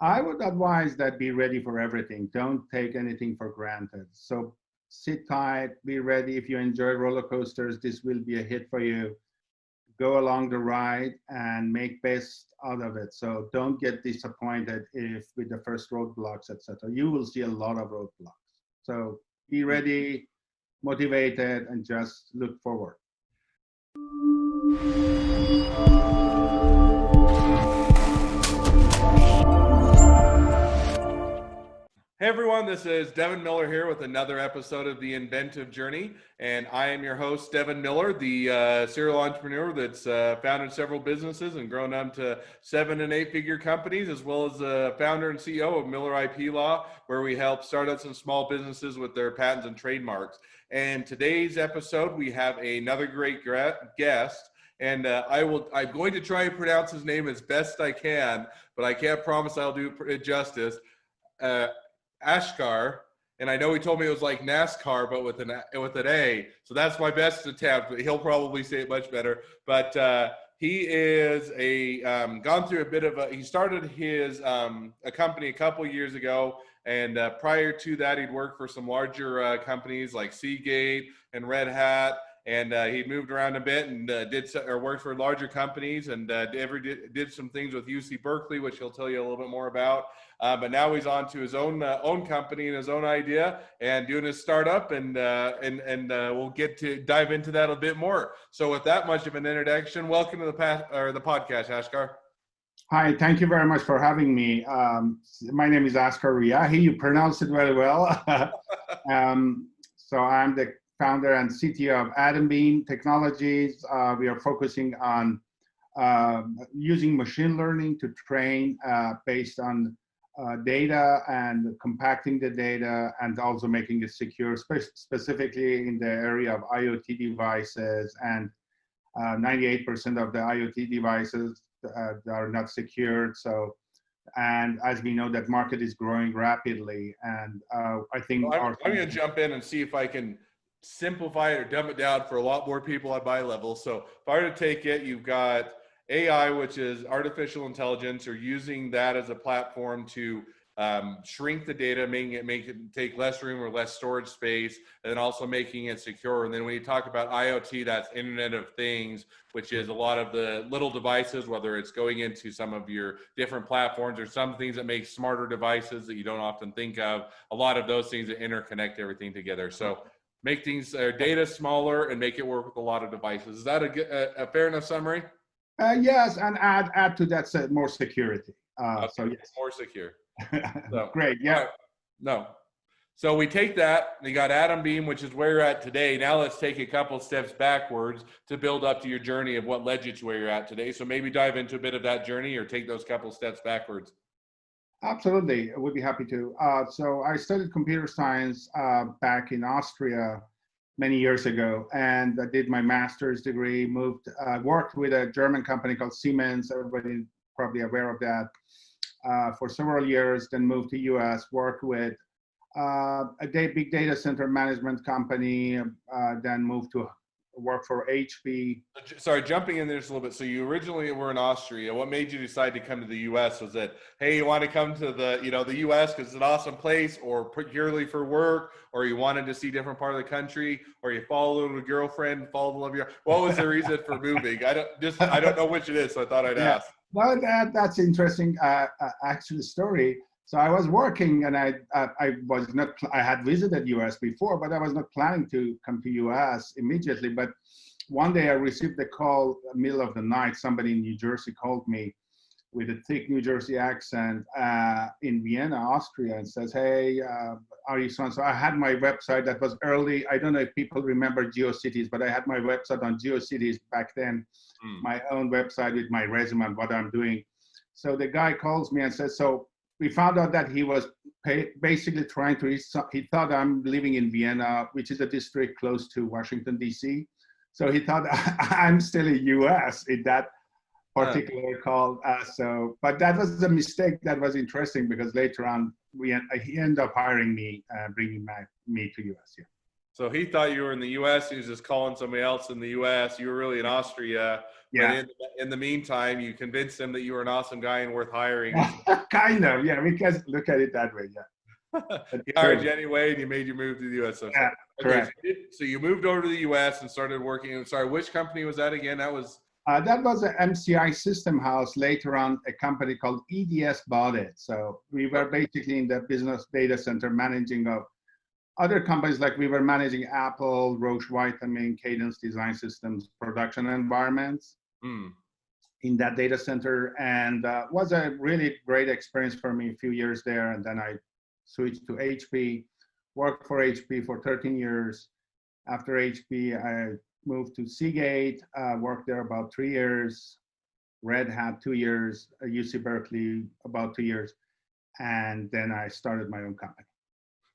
I would advise that be ready for everything. Don't take anything for granted. So sit tight, be ready. If you enjoy roller coasters, this will be a hit for you. Go along the ride and make best out of it. So don't get disappointed if with the first roadblocks, etc. You will see a lot of roadblocks. So be ready, motivated, and just look forward. Hey everyone, this is Devin Miller here with another episode of the Inventive Journey, and I am your host, Devin Miller, the serial entrepreneur that's founded several businesses and grown them to 7- and 8-figure companies, as well as the founder and CEO of Miller IP Law, where we help startups and small businesses with their patents and trademarks. And today's episode, we have another great guest. And I'm going to try and pronounce his name as best I can, but I can't promise I'll do it justice. Asghar, and I know he told me it was like NASCAR, but with an A. So that's my best attempt. But he'll probably say it much better. But he is gone through a bit of a. He started his a company a couple years ago, and prior to that, he'd worked for some larger companies like Seagate and Red Hat. And he moved around a bit and worked for larger companies and did some things with UC Berkeley, which he'll tell you a little bit more about. But now he's on to his own company and his own idea and doing his startup, and we'll get to dive into that a bit more. So with that much of an introduction, welcome to the podcast, Asghar. Hi, thank you very much for having me. My name is Asghar Riahi. You pronounced it very well. So I'm the founder and CTO of Atom Beam Technologies. We are focusing on using machine learning to train based on data and compacting the data and also making it secure, specifically in the area of IoT devices. And 98% of the IoT devices are not secured. So, and as we know, that market is growing rapidly. And I think I'm going to jump in and see if I can simplify it or dumb it down for a lot more people at my level. So if I were to take it, you've got AI, which is artificial intelligence, or using that as a platform to shrink the data, make it take less room or less storage space, and then also making it secure. And then when you talk about IoT, that's Internet of Things, which is a lot of the little devices, whether it's going into some of your different platforms or some things that make smarter devices that you don't often think of. A lot of those things that interconnect everything together. So make things data smaller and make it work with a lot of devices. Is that a fair enough summary? Yes, and add to that more security. Okay, so yes, more secure. So, great. Yeah. right. No. So we take that. You got Atom Beam, which is where you're at today. Now let's take a couple steps backwards to build up to your journey of what led you to where you're at today. So maybe dive into a bit of that journey or take those couple steps backwards. Absolutely, I would be happy to. So I studied computer science back in Austria many years ago, and I did my master's degree, worked with a German company called Siemens, everybody probably aware of that, for several years, then moved to US, worked with big data center management company, then moved to work for HP. Sorry, jumping in there just a little bit. So you originally were in Austria. What made you decide to come to the U.S.? Was it, hey, you want to come to the U.S. because it's an awesome place, or purely for work, or you wanted to see different part of the country, or you followed a girlfriend, followed the love of your? What was the reason for moving? I don't know which it is, so I thought I'd ask. Well, that's interesting. Actually, story. So I was working, and I was not. I had visited US before, but I was not planning to come to US immediately. But one day I received a call, middle of the night. Somebody in New Jersey called me with a thick New Jersey accent in Vienna, Austria, and says, "Hey, are you so?" So I had my website. That was early. I don't know if people remember GeoCities, but I had my website on GeoCities back then. My own website with my resume and what I'm doing. So the guy calls me and says, "So." We found out that he was basically trying to reach, he thought I'm living in Vienna, which is a district close to Washington, D.C. So he thought I'm still in US in that particular call. But that was a mistake that was interesting because later on, he ended up hiring me, bringing me to US. Yeah. So he thought you were in the U.S. He was just calling somebody else in the U.S. You were really in Austria, but Yeah. in the meantime, you convinced him that you were an awesome guy and worth hiring. Kind of, yeah. We can look at it that way, yeah. That's He hired true. you anyway, and he made you move to the U.S. So, Yeah, okay, correct. so you moved over to the U.S. and started working. Sorry, which company was that again? That was That was an MCI system house. Later on, a company called EDS bought it. So we were basically in the business data center managing of other companies, like we were managing Apple, Roche Vitamin, Cadence Design Systems, production environments in that data center. And was a really great experience for me, a few years there. And then I switched to HP, worked for HP for 13 years. After HP, I moved to Seagate, worked there about 3 years, Red Hat 2 years, UC Berkeley about 2 years, and then I started my own company.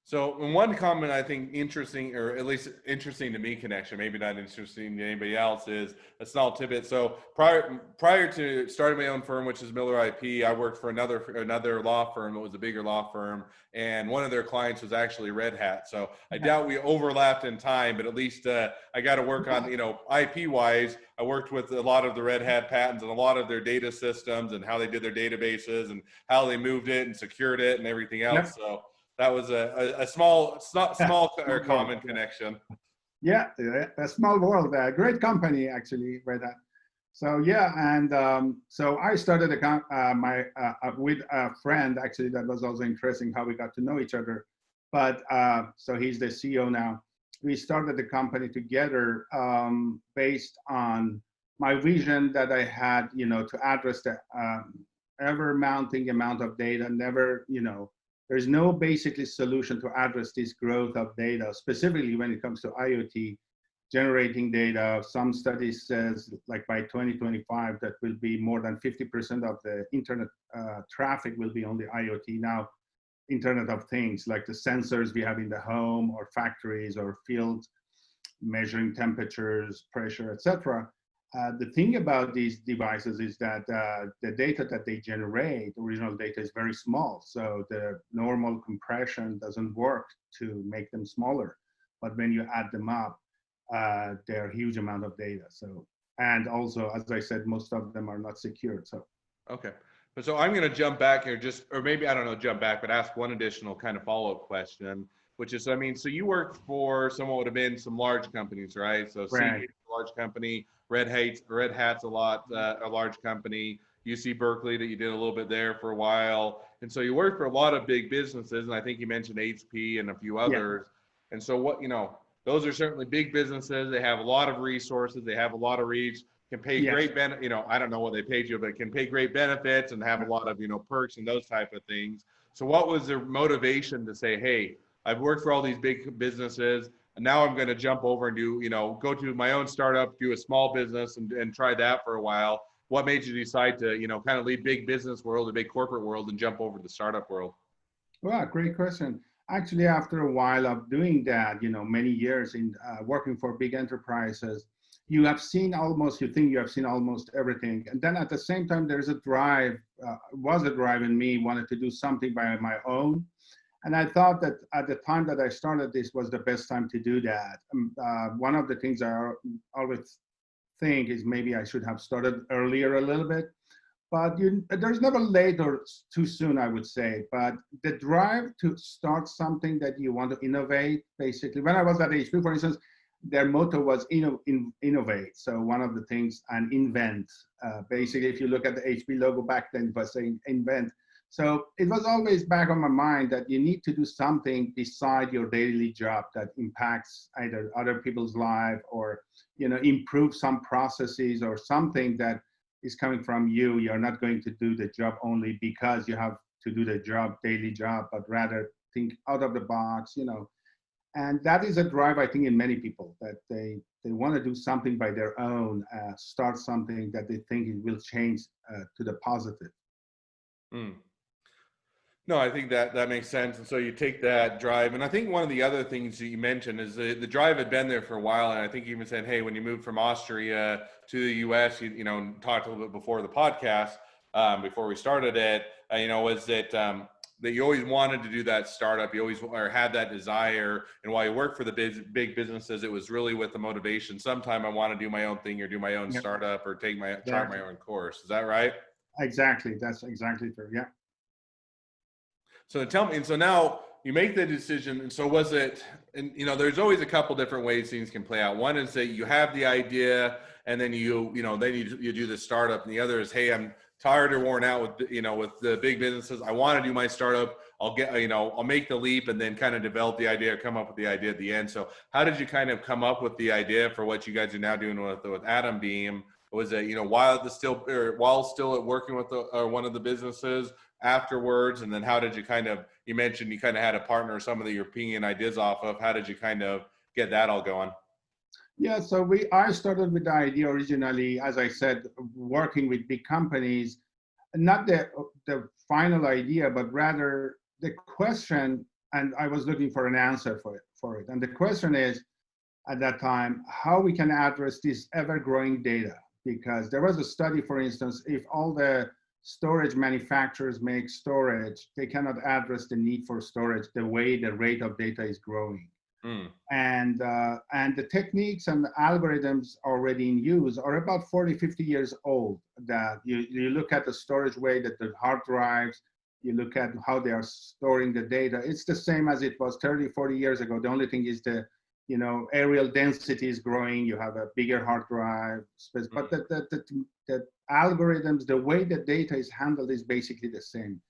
So one comment I think interesting, or at least interesting to me, connection, maybe not interesting to anybody else, is a small tidbit. So prior to starting my own firm, which is Miller IP, I worked for another law firm. It was a bigger law firm, and one of their clients was actually Red Hat. So I doubt we overlapped in time, but at least I got to work on, IP wise. I worked with a lot of the Red Hat patents and a lot of their data systems and how they did their databases and how they moved it and secured it and everything else. Yep. So that was a small or common connection. Yeah, a small world. Great company, actually, Red Hat. So yeah, and so I started with a friend. Actually, that was also interesting how we got to know each other. But so he's the CEO now. We started the company together based on my vision that I had, to address the ever-mounting amount of data. There's no basically solution to address this growth of data, specifically when it comes to IoT, generating data. Some studies says like by 2025, that will be more than 50% of the internet traffic will be on the IoT. Now, Internet of Things, like the sensors we have in the home or factories or fields, measuring temperatures, pressure, etc. The thing about these devices is that the data that they generate, original data, is very small. So the normal compression doesn't work to make them smaller. But when you add them up, they're a huge amount of data. So, and also, as I said, most of them are not secured. So, okay. So I'm going to jump back here, or maybe I don't know, jump back, but ask one additional kind of follow-up question, which is, so you worked for what would have been some large companies, right? So Seagate's a large company, Red Hat's a large company, UC Berkeley that you did a little bit there for a while. And so you worked for a lot of big businesses, and I think you mentioned HP and a few others. Yeah. And so those are certainly big businesses. They have a lot of resources. They have a lot of reach. Can pay great I don't know what they paid you, but can pay great benefits and have a lot of, perks and those type of things. So what was their motivation to say, hey, I've worked for all these big businesses and now I'm going to jump over and do, go to my own startup, do a small business and try that for a while. What made you decide to, kind of leave big business world, the big corporate world, and jump over to the startup world? Well, great question. Actually, after a while of doing that, many years in working for big enterprises, you have seen almost everything. And then at the same time, there's a drive, was a drive in me, wanted to do something by my own. And I thought that at the time that I started this was the best time to do that. One of the things I always think is maybe I should have started earlier a little bit. But there's never late or too soon, I would say. But the drive to start something that you want to innovate, basically. When I was at HP, for instance, their motto was innovate. So one of the things, and invent. Basically, if you look at the HP logo back then, it was saying invent. So it was always back on my mind that you need to do something beside your daily job that impacts either other people's life or, improve some processes or something that is coming from you. You're not going to do the job only because you have to do the daily job, but rather think out of the box, And that is a drive, I think, in many people, that they want to do something by their own, start something that they think it will change to the positive. Mm. No, I think that makes sense. And so you take that drive. And I think one of the other things that you mentioned is the drive had been there for a while. And I think you even said, hey, when you moved from Austria to the US, you talked a little bit before the podcast, before we started it, was that that you always wanted to do that startup, you always or had that desire, and while you work for the big businesses, it was really with the motivation. Sometime I want to do my own thing or do my own startup or take my chart my own course. Is that right? Exactly. That's exactly true. Yeah. So tell me, and so now you make the decision, and so was it, and you know, there's always a couple different ways things can play out. One is that you have the idea, and then then you do the startup, and the other is, hey, I'm tired or worn out with, with the big businesses. I want to do my startup. I'll make the leap and then kind of develop the idea or come up with the idea at the end. So how did you kind of come up with the idea for what you guys are now doing with Atom Beam? Was it, while still at working with one of the businesses afterwards? And then how did you you mentioned you kind of had a partner or some of the European ideas off of, how did you kind of get that all going? Yeah, so I started with the idea originally, as I said, working with big companies, not the final idea, but rather the question, and I was looking for an answer for it. And the question is, at that time, how we can address this ever-growing data. Because there was a study, for instance, if all the storage manufacturers make storage, they cannot address the need for storage the way the rate of data is growing. And the techniques and the algorithms already in use are about 40, 50 years old. That you look at the storage way that the hard drives, you look at how they are storing the data. It's the same as it was 30, 40 years ago. The only thing is the areal density is growing. You have a bigger hard drive space, but the algorithms, the way the data is handled is basically the same.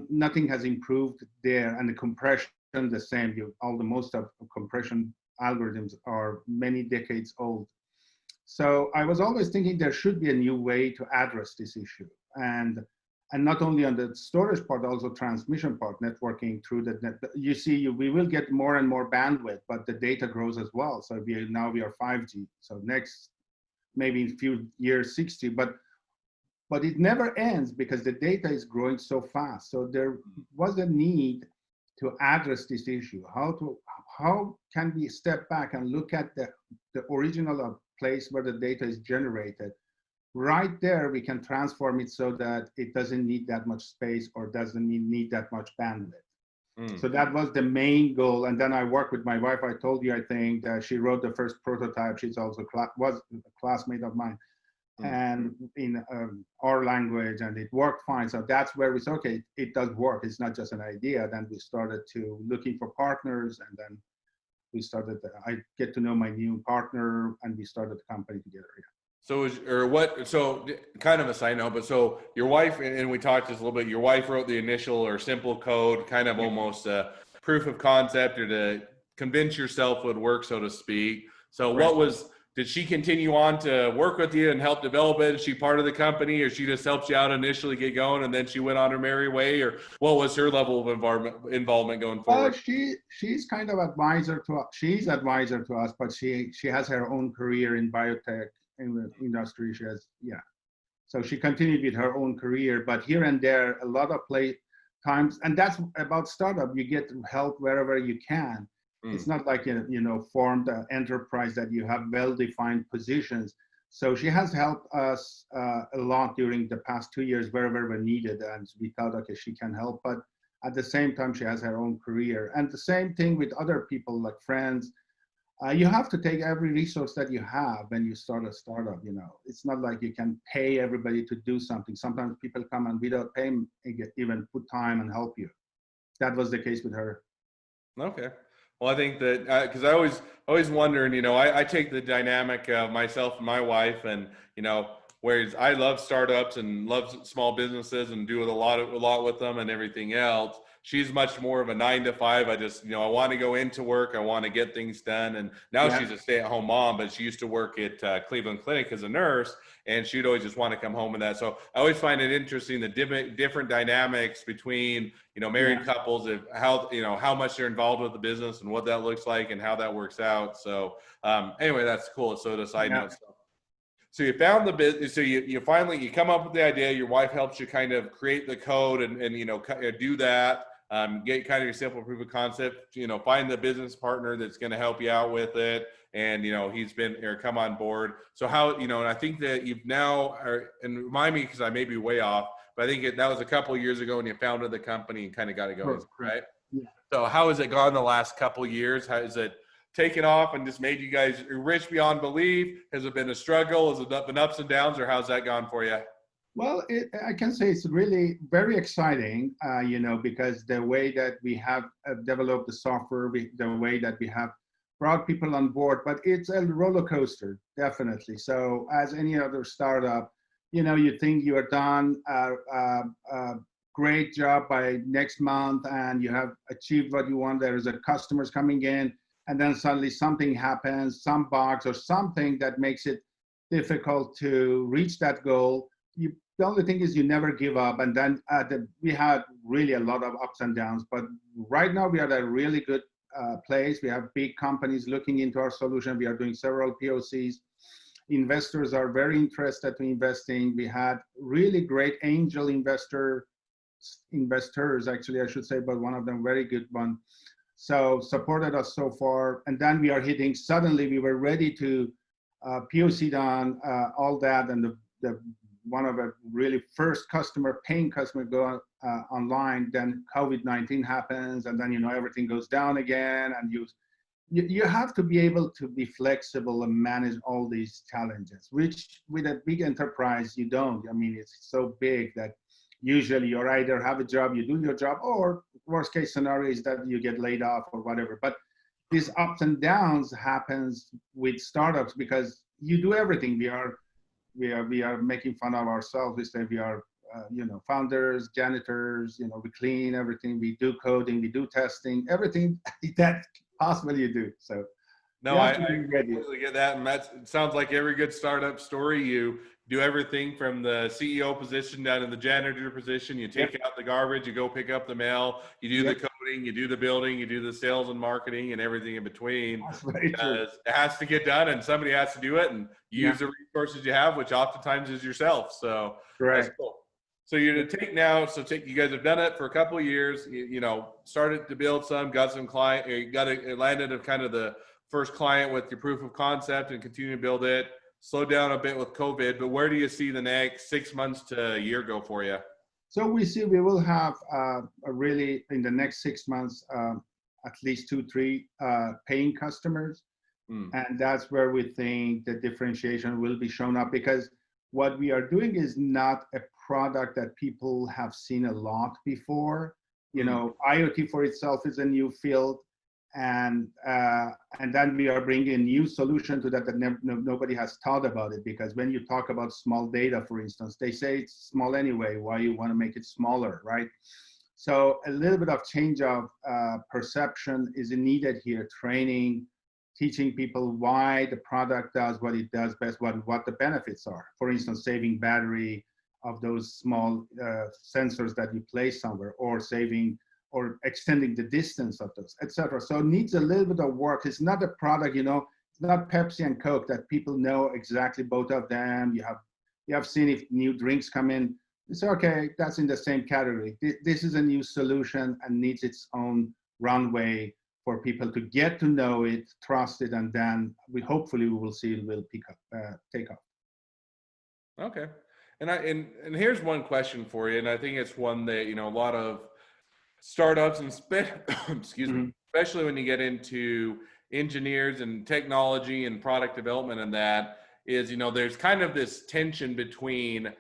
Nothing has improved there, and the compression the same. Most of compression algorithms are many decades old. So I was always thinking there should be a new way to address this issue, and not only on the storage part, also transmission part, networking through the net. You see, we will get more and more bandwidth, but the data grows as well. So now we are 5G. So next, maybe in a few years, 6G, but it never ends because the data is growing so fast. So there was a need to address this issue. How can we step back and look at the original place where the data is generated? Right there, we can transform it so that it doesn't need that much space or doesn't need that much bandwidth. So that was the main goal. And then I worked with my wife. I told you, I think, she wrote the first prototype. She's also was a classmate of mine, and in our language, and it worked fine. So that's where we said, okay, it does work. It's not just an idea. Then we started to looking for partners, and then we started. I get to know my new partner, and we started the company together. Yeah. So kind of a side note, but so your wife, and we talked just a little bit, your wife wrote the initial or simple code, kind of almost a proof of concept or to convince yourself would work, so to speak. So did she continue on to work with you and help develop it? Is she part of the company, or she just helped you out initially get going and then she went on her merry way, or what was her level of involvement going forward? She's kind of advisor to us. She's advisor to us, but she has her own career in biotech in the industry. She has, so she continued with her own career, but here and there, a lot of times, and that's about startup, you get help wherever you can. It's not like, formed enterprise that you have well-defined positions. So she has helped us a lot during the past 2 years, wherever we needed, and we thought, okay, she can help, but at the same time, she has her own career. And the same thing with other people, like friends. You have to take every resource that you have when you start a startup. It's not like you can pay everybody to do something. Sometimes people come and without paying, even put time and help you. That was the case with her. Okay. Well, I think that because I always wondered, I take the dynamic of myself and my wife, and whereas I love startups and love small businesses and do a lot with them and everything else. She's much more of a 9-to-5. I just, I want to go into work. I want to get things done. And now she's a stay-at-home mom, but she used to work at Cleveland Clinic as a nurse, and she'd always just want to come home and that. So I always find it interesting, the different dynamics between, married couples, of how much they're involved with the business and what that looks like and how that works out. So anyway, that's cool. So the side note stuff. So you found the business. So you finally come up with the idea. Your wife helps you kind of create the code and do that. Get kind of your simple proof of concept. Find the business partner that's going to help you out with it, and he's been or come on board. So how and I think that you've now and remind me because I may be way off. but I think that was a couple of years ago when you founded the company and kind of got it going, Correct. right? Yeah. So how has it gone the last couple of years? How has it taken off and just made you guys rich beyond belief? Has it been a struggle? Has it been ups and downs, or how's that gone for you? Well, I can say it's really very exciting, because the way that we have developed the software, the way that we have brought people on board, but it's a roller coaster, definitely. So as any other startup, you think you are done, great job by next month, and you have achieved what you want. There is a customers coming in, and then suddenly something happens, some bugs or something that makes it difficult to reach that goal. The only thing is you never give up. And then we had really a lot of ups and downs, but right now we are at a really good place. We have big companies looking into our solution. We are doing several POCs. Investors are very interested in investing. We had really great angel investors, actually, I should say, but one of them very good one. So supported us so far. And then we are hitting, suddenly we were ready to POC done all that, and the one of a really first paying customer go online, then COVID-19 happens, and then everything goes down again, and you have to be able to be flexible and manage all these challenges, which with a big enterprise you don't. I mean, it's so big that usually you either have a job, you do your job, or worst case scenario is that you get laid off or whatever. But these ups and downs happens with startups because you do everything. We are making fun of ourselves. We say we are, founders, janitors. We clean everything. We do coding. We do testing. Everything that possibly you do. So no, I completely get that, and it sounds like every good startup story. You do everything from the CEO position down to the janitor position. You take out the garbage. You go pick up the mail. You do the coding. You do the building. You do the sales and marketing and everything in between. That's very true. It has to get done, and somebody has to do it, and use the resources you have, which oftentimes is yourself. So that's cool. So you're to take now. So you guys have done it for a couple of years. Started to build some, got some client. You got it landed of kind of the first client with your proof of concept, and continue to build it. Slowed down a bit with COVID, but where do you see the next 6 months to a year go for you? So we see we will have really in the next 6 months at least 2-3 paying customers. And that's where we think the differentiation will be shown up, because what we are doing is not a product that people have seen a lot before. IoT for itself is a new field, and then we are bringing a new solution to that nobody has thought about it. Because when you talk about small data, for instance, they say it's small anyway. Why you want to make it smaller, right? So a little bit of change of perception is needed here. Training, teaching people why the product does what it does best, what the benefits are. For instance, saving battery of those small sensors that you place somewhere, or saving or extending the distance of those, etc. So it needs a little bit of work. It's not a product, it's not Pepsi and Coke that people know exactly both of them. You have seen if new drinks come in, it's okay, that's in the same category. This is a new solution and needs its own runway for people to get to know it, trust it, and then hopefully we will see it will take off. Okay. And here's one question for you, and I think it's one that a lot of startups and excuse me, especially when you get into engineers and technology and product development, and that is, there's kind of this tension between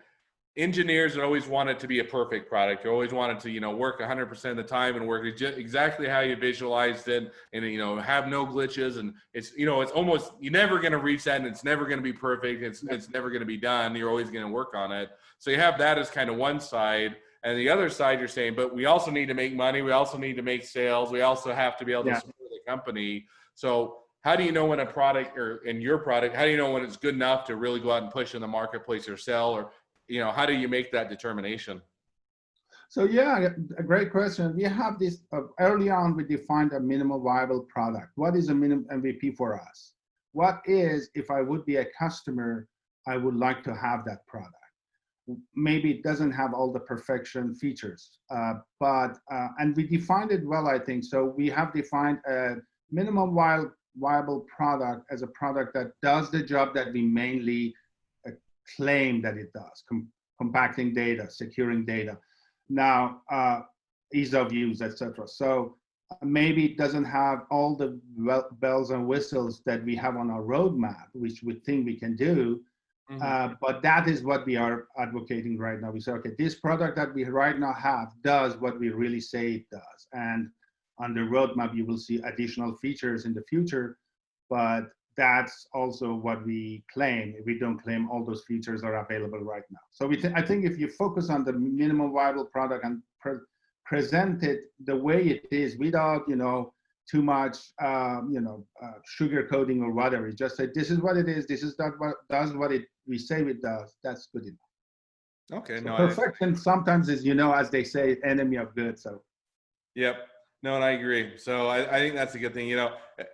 engineers that always want it to be a perfect product. You always want it to, work 100% of the time and work exactly how you visualized it, and, have no glitches. And it's, it's almost, you're never going to reach that, and it's never going to be perfect. It's never going to be done. You're always going to work on it. So you have that as kind of one side. And the other side, you're saying, but we also need to make money. We also need to make sales. We also have to be able to support the company. So how do you know when a product, or in your product, how do you know when it's good enough to really go out and push in the marketplace or sell? Or, how do you make that determination? So a great question. We have this, early on, we defined a minimum viable product. What is a minimum MVP for us? What is, if I would be a customer, I would like to have that product. Maybe it doesn't have all the perfection features, and we defined it well, I think. So we have defined a minimum viable product as a product that does the job that we mainly claim that it does. compacting data, securing data. Now, ease of use, etc. So maybe it doesn't have all the bells and whistles that we have on our roadmap, which we think we can do. But that is what we are advocating right now. We say, okay, this product that we right now have does what we really say it does. And on the roadmap, you will see additional features in the future, but that's also what we claim. We don't claim all those features are available right now. So I think if you focus on the minimum viable product and present it the way it is without, too much, sugar coating or whatever. You just say, this is what it is. This is what does what we say it does. That's good enough. Okay. So no, perfection sometimes is, as they say, enemy of good. So. Yep. No, and I agree. So I think that's a good thing.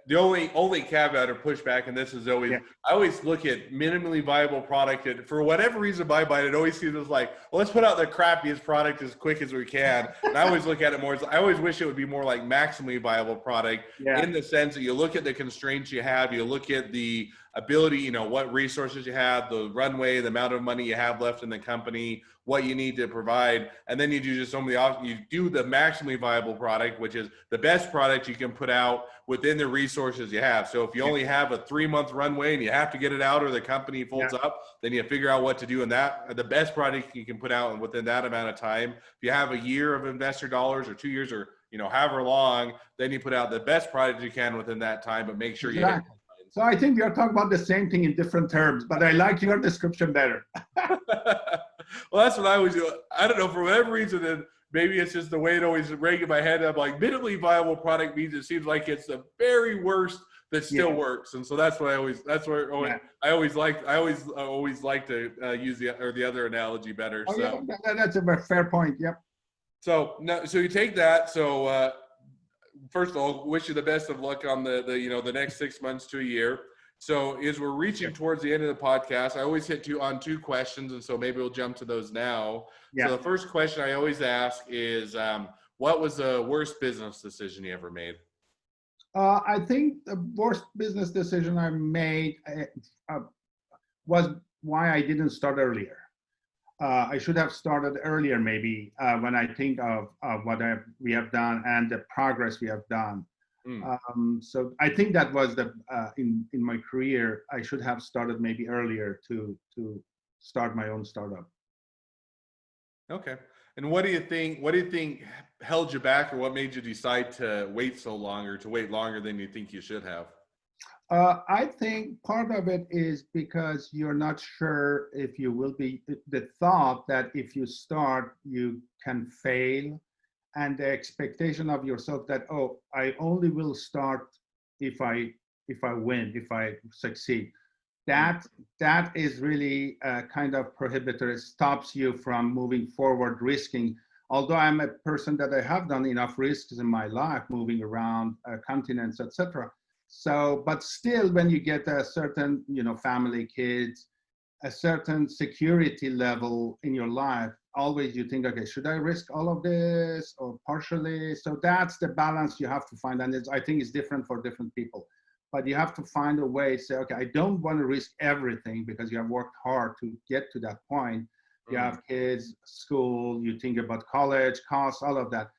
The only caveat or pushback, and this is always, I always look at minimally viable product, and for whatever reason, my mind, it always seems like, well, let's put out the crappiest product as quick as we can. And I always look at it more as, I always wish it would be more like maximally viable product in the sense that you look at the constraints you have, you look at the ability, what resources you have, the runway, the amount of money you have left in the company, what you need to provide, and then you do just you do the maximally viable product, which is the best product you can put out within the resources you have. So if you only have a 3-month runway and you have to get it out or the company folds up, then you figure out what to do in that. The best product you can put out within that amount of time. If you have a year of investor dollars or 2 years or however long, then you put out the best product you can within that time, but make sure you hit. So I think we are talking about the same thing in different terms, but I like your description better. Well, that's what I always do. I don't know, for whatever reason, and maybe it's just the way it always rang in my head. I'm like, minimally viable product means it seems like it's the very worst that still works, and so that's what I always. That's where I always like to use the other analogy better. Oh, so that's a fair point. Yep. So you take that. So first of all, wish you the best of luck on the next 6 months to a year. So as we're reaching towards the end of the podcast, I always hit on 2 questions, and so maybe we'll jump to those now. So the first question I always ask is, what was the worst business decision you ever made? I think the worst business decision I made was why I didn't start earlier. I should have started earlier, maybe, when I think of what we have done and the progress we have done. So I think that was in my career, I should have started maybe earlier to start my own startup. Okay. And what do you think held you back, or what made you decide to wait so long, or to wait longer than you think you should have? I think part of it is because you're not sure if you will be, the thought that if you start, you can fail, and the expectation of yourself that, oh, I only will start if I win, if I succeed. That is really kind of prohibitor. It stops you from moving forward, risking. Although I'm a person that I have done enough risks in my life, moving around continents, etc. So, but still, when you get a certain, family, kids, a certain security level in your life, always you think, okay, should I risk all of this or partially? So that's the balance you have to find. And I think it's different for different people. But you have to find a way to say, okay, I don't want to risk everything because you have worked hard to get to that point. You have kids, school, you think about college, costs, all of that.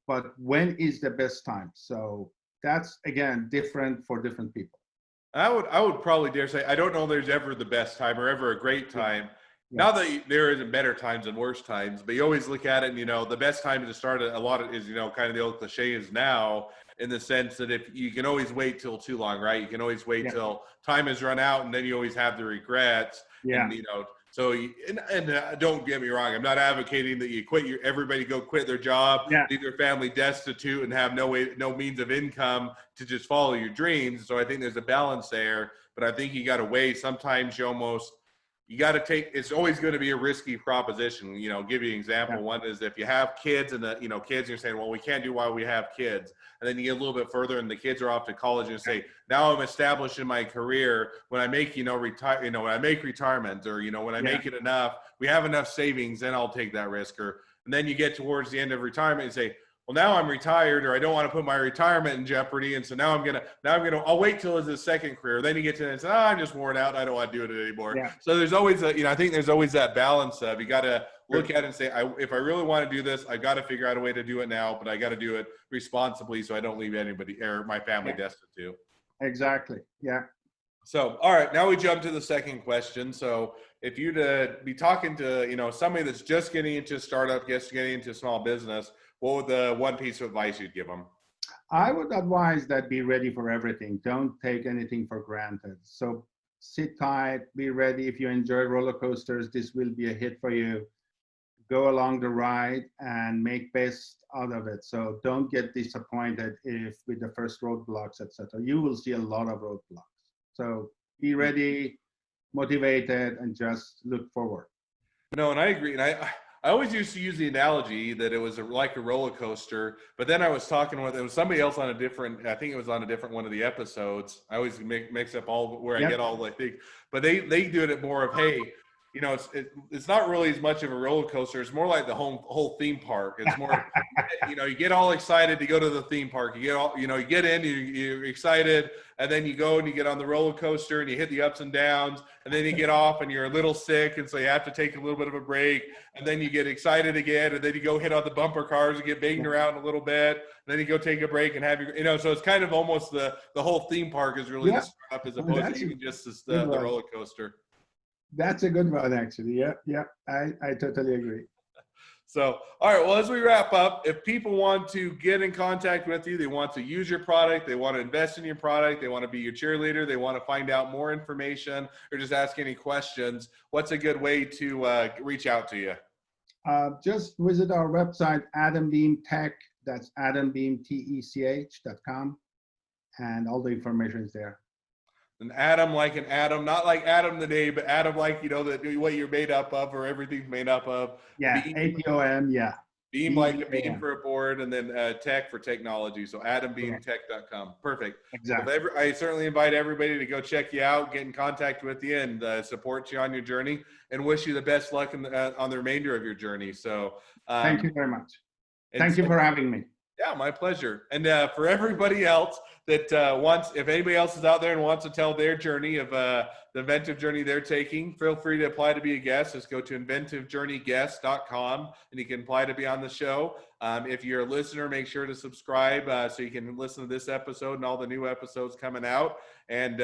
But when is the best time? So that's, again, different for different people. I would probably dare say, I don't know there's ever the best time or ever a great time. Now that there isn't better times and worse times, but you always look at it and, the best time to start a lot of is, kind of the old cliche is now, in the sense that if you can always wait till too long, right? You can always wait till time has run out, and then you always have the regrets. And, so, don't get me wrong, I'm not advocating that you everybody go quit their job, leave their family destitute, and have no means of income to just follow your dreams. So I think there's a balance there, but I think you got to weigh. Sometimes you got to it's always going to be a risky proposition. Give you an example. One is if you have kids and kids, you're saying, well, we can't do while we have kids. And then you get a little bit further and the kids are off to college and say, now I'm established in my career. When I make, when I make retirement, or, when I make it enough, we have enough savings, then I'll take that risk. And then you get towards the end of retirement and say, well, now I'm retired, or I don't want to put my retirement in jeopardy. And so now I'll wait till it's a second career. Then you get to it and say, oh, I'm just worn out. I don't want to do it anymore. Yeah. So there's always I think there's always that balance of, you got to look at it and say, if I really want to do this, I got to figure out a way to do it now, but I got to do it responsibly so I don't leave anybody or my family destitute. Exactly. Yeah. So, all right, now we jump to the second question. So if you'd be talking to, somebody that's just getting into a startup, just getting into a small business, what would the one piece of advice you'd give them? I would advise that be ready for everything. Don't take anything for granted. So sit tight, be ready. If you enjoy roller coasters, this will be a hit for you. Go along the ride and make best out of it. So don't get disappointed if with the first roadblocks, etc. You will see a lot of roadblocks. So be ready, motivated, and just look forward. No, and I agree. And I always used to use the analogy that it was like a roller coaster, but then I was talking with, it was somebody else on I think it was on a different one of the episodes. I always mix up all where I get all, I think, but they do it more of, hey, it's not really as much of a roller coaster. It's more like the whole theme park. It's more, you get all excited to go to the theme park. You get all, you get in, you're excited, and then you go and you get on the roller coaster and you hit the ups and downs, and then you get off and you're a little sick, and so you have to take a little bit of a break, and then you get excited again, and then you go hit on the bumper cars and get banged around a little bit, and then you go take a break and have your, so it's kind of almost the whole theme park is really the startup as opposed to even just the roller coaster. That's a good one, actually. Yeah, I totally agree. So, all right, well, as we wrap up, if people want to get in contact with you, they want to use your product, they want to invest in your product, they want to be your cheerleader, they want to find out more information, or just ask any questions, what's a good way to reach out to you? Just visit our website, AdamBeamTech, that's AdamBeamTech.com, and all the information is there. An atom like an atom, not like Adam the name, but Adam like, what you're made up of, or everything's made up of. Yeah, ATOM, yeah. Beam like a beam for a board, and then tech for technology. So AdamBeamTech.com. Perfect. Exactly. Well, I certainly invite everybody to go check you out, get in contact with you, and support you on your journey, and wish you the best luck on the remainder of your journey. So thank you very much. Thank you for having me. Yeah, my pleasure. And for everybody else that if anybody else is out there and wants to tell their journey of the inventive journey they're taking, feel free to apply to be a guest. Just go to inventivejourneyguest.com and you can apply to be on the show. If you're a listener, make sure to subscribe so you can listen to this episode and all the new episodes coming out. And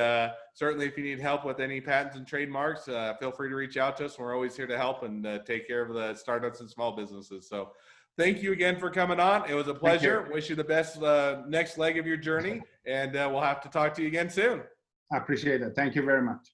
certainly if you need help with any patents and trademarks, feel free to reach out to us. We're always here to help and take care of the startups and small businesses. So thank you again for coming on. It was a pleasure. Wish you the best next leg of your journey, and we'll have to talk to you again soon. I appreciate it. Thank you very much.